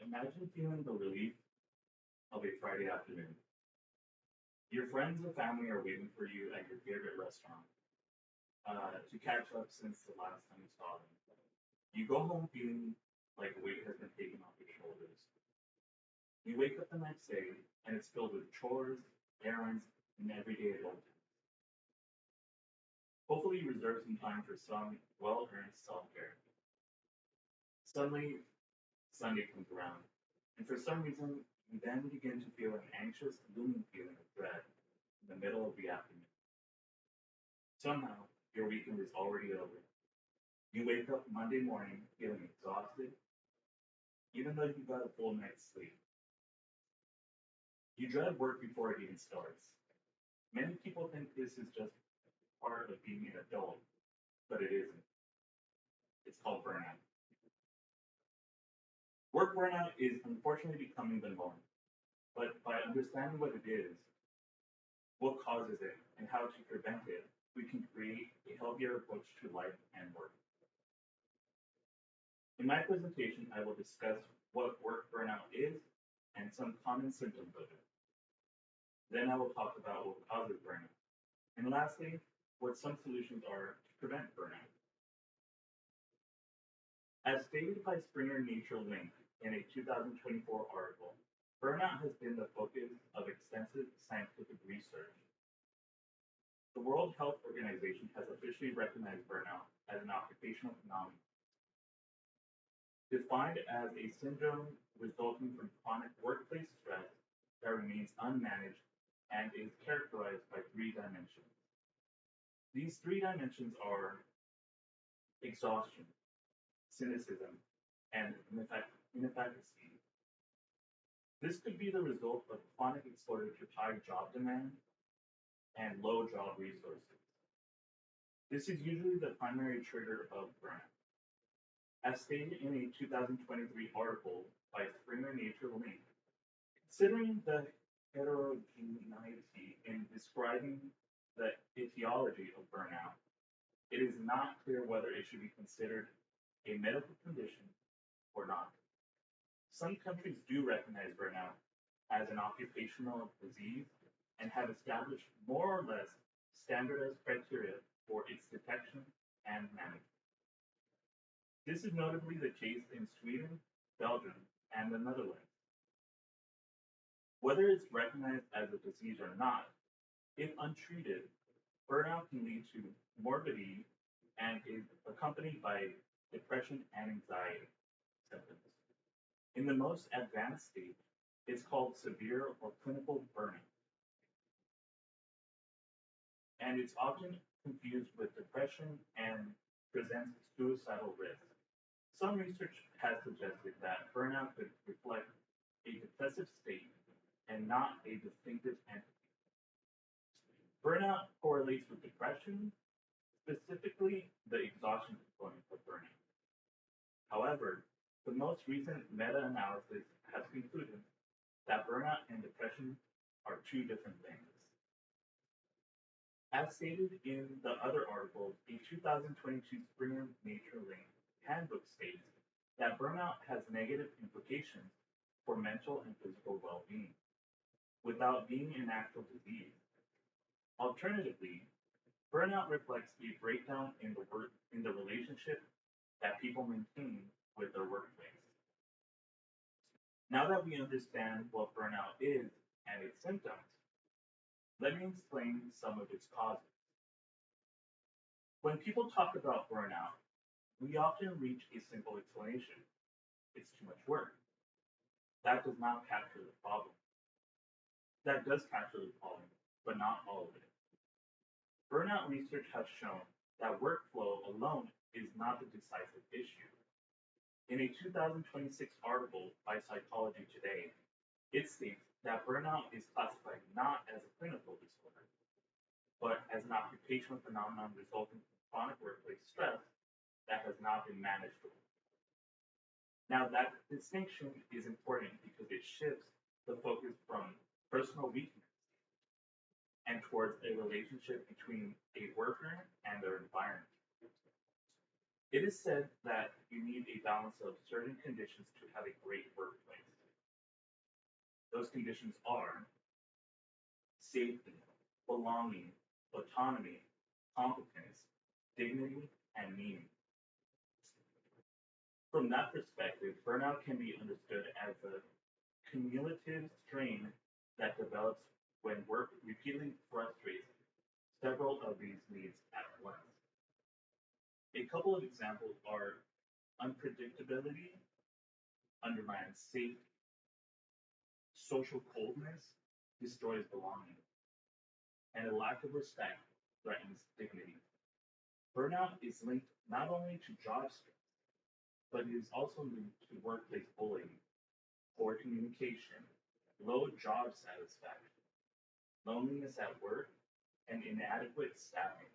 Imagine feeling the relief of a Friday afternoon. Your friends or family are waiting for you at your favorite restaurant to catch up since the last time you saw them. You go home feeling like a weight has been taken off your shoulders. You wake up the next day and it's filled with chores, errands, and everyday adulting. Hopefully, you reserve some time for some well earned self care. Suddenly, Sunday comes around, and for some reason, you then begin to feel an anxious, looming feeling of dread in the middle of the afternoon. Somehow, your weekend is already over. You wake up Monday morning feeling exhausted, even though you got a full night's sleep. You dread work before it even starts. Many people think this is just part of being an adult, but it isn't. It's called burnout. Work burnout is unfortunately becoming the norm, but by understanding what it is, what causes it, and how to prevent it, we can create a healthier approach to life and work. In my presentation, I will discuss what work burnout is and some common symptoms of it. Then I will talk about what causes burnout. And lastly, what some solutions are to prevent burnout. As stated by Springer Nature Link in a 2024 article, burnout has been the focus of extensive scientific research. The World Health Organization has officially recognized burnout as an occupational phenomenon, defined as a syndrome resulting from chronic workplace stress that remains unmanaged and is characterized by three dimensions. These three dimensions are exhaustion, cynicism, and inefficacy. This could be the result of chronic exposure to high job demand and low job resources. This is usually the primary trigger of burnout. As stated in a 2023 article by Springer Nature Link, considering the heterogeneity in describing the etiology of burnout, it is not clear whether it should be considered a medical condition or not. Some countries do recognize burnout as an occupational disease and have established more or less standardized criteria for its detection and management. This is notably the case in Sweden, Belgium, and the Netherlands. Whether it's recognized as a disease or not, if untreated, burnout can lead to morbidity and is accompanied by depression and anxiety symptoms. In the most advanced stage, it's called severe or clinical burnout, and it's often confused with depression and presents suicidal risk. Some research has suggested that burnout could reflect a depressive state and not a distinctive entity. Burnout correlates with depression, specifically the exhaustion component of burnout. However, the most recent meta-analysis has concluded that burnout and depression are two different things. As stated in the other article, a 2022 Springer Nature Link handbook states that burnout has negative implications for mental and physical well-being without being an actual disease. Alternatively, burnout reflects a breakdown in the relationship that people maintain with their workplace. Now that we understand what burnout is and its symptoms, let me explain some of its causes. When people talk about burnout, we often reach a simple explanation. It's too much work. That does not capture the problem. That does capture the problem, but not all of it. Burnout research has shown that workflow alone is not the decisive issue. In a 2026 article by Psychology Today, it states that burnout is classified not as a clinical disorder, but as an occupational phenomenon resulting from chronic workplace stress that has not been managed well. Now, that distinction is important because it shifts the focus from personal weakness and towards a relationship between a worker and their environment. It is said that you need a balance of certain conditions to have a great workplace. Those conditions are safety, belonging, autonomy, competence, dignity, and meaning. From that perspective, burnout can be understood as a cumulative strain that develops when work repeatedly frustrates several of these needs at once. A couple of examples are unpredictability undermines safety, social coldness destroys belonging, and a lack of respect threatens dignity. Burnout is linked not only to job stress, but it is also linked to workplace bullying, poor communication, low job satisfaction, loneliness at work, and inadequate staffing.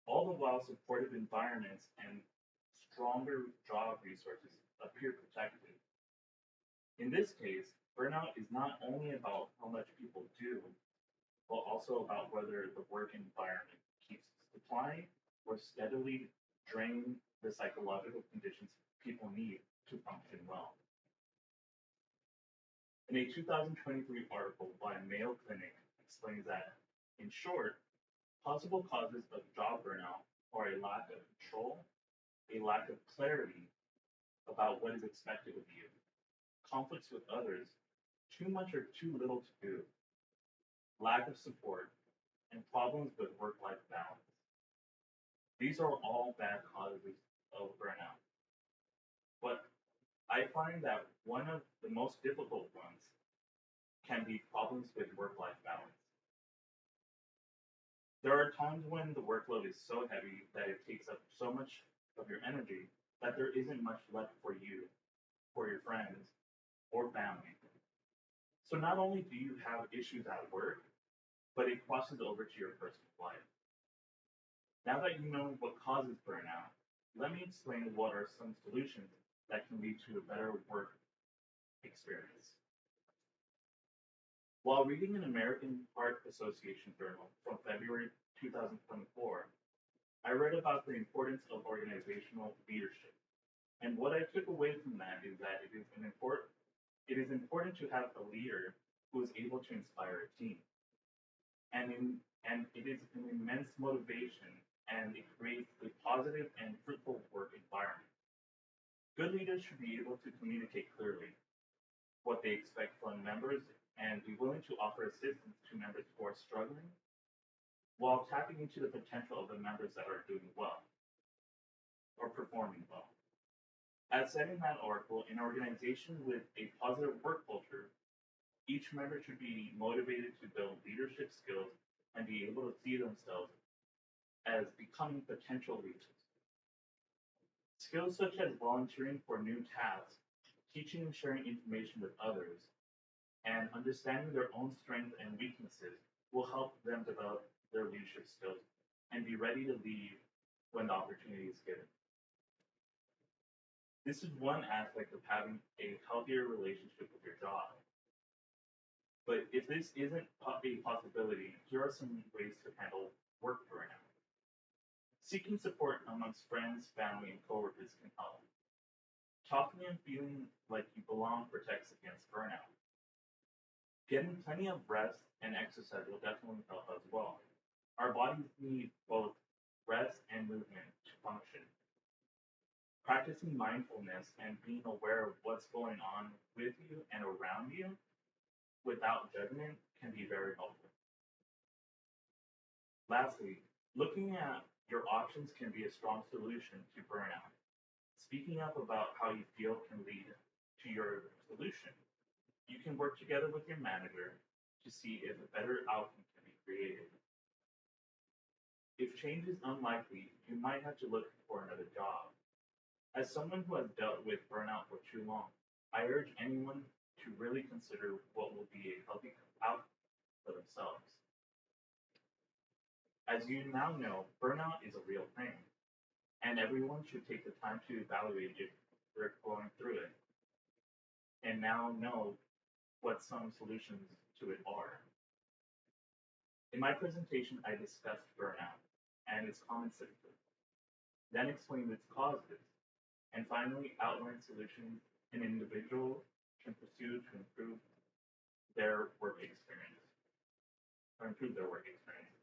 All the while, supportive environments and stronger job resources appear protected. In this case, burnout is not only about how much people do, but also about whether the work environment keeps supplying or steadily draining the psychological conditions people need to function well. In a 2023 article by Mayo Clinic explains that, in short, possible causes of job burnout are a lack of control, a lack of clarity about what is expected of you, conflicts with others, too much or too little to do, lack of support, and problems with work life balance. These are all bad causes of burnout. But I find that one of the most difficult ones can be problems with work life balance. There are times when the workload is so heavy that it takes up so much of your energy that there isn't much left for you, for your friends, or family. So not only do you have issues at work, but it crosses over to your personal life. Now that you know what causes burnout, let me explain what are some solutions that can lead to a better work experience. While reading an American Heart Association journal from February 2024, I read about the importance of organizational leadership. And what I took away from that is that it is important to have a leader who is able to inspire a team. And it is an immense motivation and it creates a positive and fruitful work environment. Good leaders should be able to communicate clearly what they expect from members and be willing to offer assistance to members who are struggling while tapping into the potential of the members that are doing well or performing well. As said in that article, an organization with a positive work culture, each member should be motivated to build leadership skills and be able to see themselves as becoming potential leaders. Skills such as volunteering for new tasks, teaching and sharing information with others, and understanding their own strengths and weaknesses will help them develop their leadership skills and be ready to lead when the opportunity is given. This is one aspect of having a healthier relationship with your job. But if this isn't a possibility, here are some ways to handle work burnout. Seeking support amongst friends, family, and coworkers can help. Talking and feeling like you belong protects against burnout. Getting plenty of rest and exercise will definitely help as well. Our bodies need both rest and movement to function. Practicing mindfulness and being aware of what's going on with you and around you without judgment can be very helpful. Lastly, looking at your options can be a strong solution to burnout. Speaking up about how you feel can lead to your solution. You can work together with your manager to see if a better outcome can be created. If change is unlikely, you might have to look for another job. As someone who has dealt with burnout for too long, I urge anyone to really consider what will be a healthy outcome for themselves. As you now know, burnout is a real thing, and everyone should take the time to evaluate if they're going through it, and now know what some solutions to it are. In my presentation, I discussed burnout and its common symptoms. then explain its causes, and finally outline solutions an individual can pursue to their work experience, or improve their work experience.